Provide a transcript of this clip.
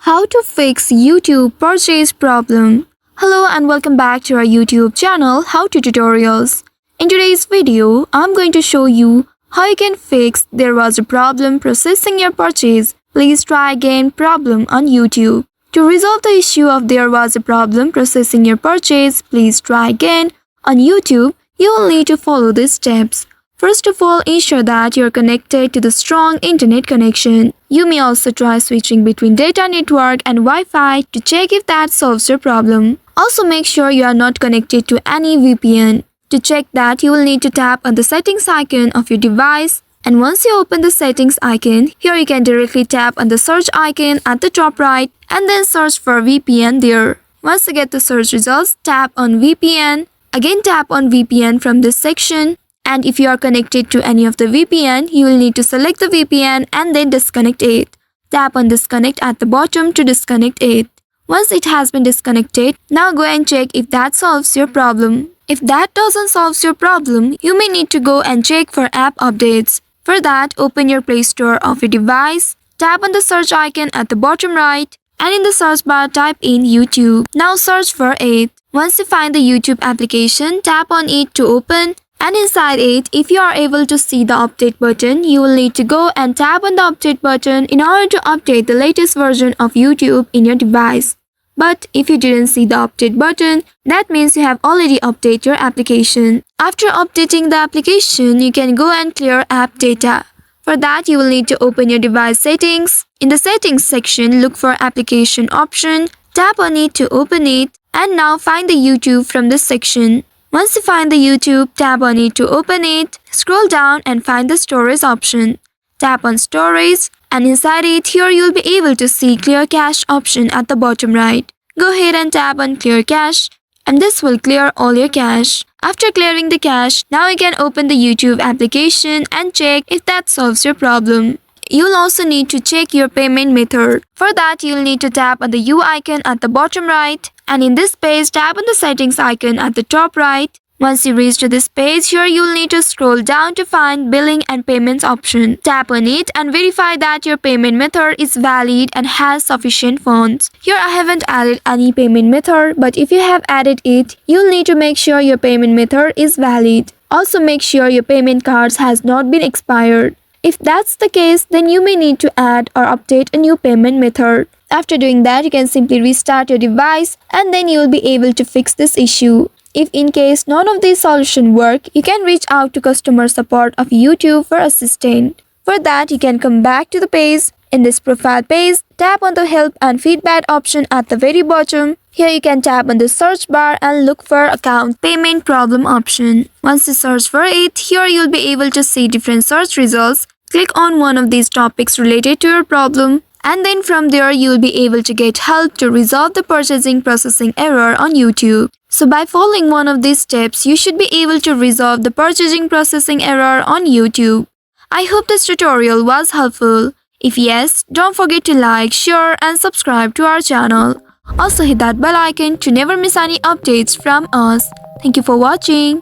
How to fix YouTube purchase problem. Hello and welcome back to our YouTube channel How to Tutorials. In today's video, I'm going to show you how you can fix there was a problem processing your purchase. Please try again problem on YouTube. To resolve the issue of there was a problem processing your purchase, please try again on YouTube, you will need to follow these steps. First of all, ensure that you're connected to the strong internet connection. You may also try switching between data network and Wi-Fi to check if that solves your problem. Also make sure you are not connected to any VPN. To check that, you will need to tap on the settings icon of your device. And once you open the settings icon, here you can directly tap on the search icon at the top right and then search for VPN there. Once you get the search results, tap on VPN. Again tap on VPN from this section. And if you are connected to any of the VPN, you will need to select the VPN and then disconnect it. Tap on disconnect at the bottom to disconnect it. Once it has been disconnected, now go and check if that solves your problem. If that doesn't solve your problem, you may need to go and check for app updates. For that, open your Play Store of your device, tap on the search icon at the bottom right, and in the search bar type in YouTube. Now search for it. Once you find the YouTube application, tap on it to open. And inside it, if you are able to see the update button, you will need to go and tap on the update button in order to update the latest version of YouTube in your device. But if you didn't see the update button, that means you have already updated your application. After updating the application, you can go and clear app data. For that, you will need to open your device settings. In the settings section, look for application option, tap on it to open it, and now find the YouTube from this section. Once you find the YouTube, tap on it to open it, scroll down and find the storage option. Tap on storage and inside it, here you'll be able to see clear cache option at the bottom right. Go ahead and tap on clear cache and this will clear all your cache. After clearing the cache, now you can open the YouTube application and check if that solves your problem. You'll also need to check your payment method. For that, you'll need to tap on the U icon at the bottom right. And in this page, tap on the settings icon at the top right. Once you reach to this page, here you'll need to scroll down to find billing and payments option. Tap on it and verify that your payment method is valid and has sufficient funds. Here I haven't added any payment method, but if you have added it, you'll need to make sure your payment method is valid. Also make sure your payment cards has not been expired. If that's the case, then you may need to add or update a new payment method. After doing that, you can simply restart your device and then you will be able to fix this issue. If in case none of these solutions work, you can reach out to customer support of YouTube for assistance. For that, you can come back to the page. In this profile page, tap on the help and feedback option at the very bottom. Here you can tap on the search bar and look for account payment problem option. Once you search for it, here you'll be able to see different search results. Click on one of these topics related to your problem. And then from there, you'll be able to get help to resolve the purchasing processing error on YouTube. So by following one of these steps, you should be able to resolve the purchasing processing error on YouTube. I hope this tutorial was helpful. If yes, don't forget to like, share and subscribe to our channel. Also hit that bell icon to never miss any updates from us. Thank you for watching.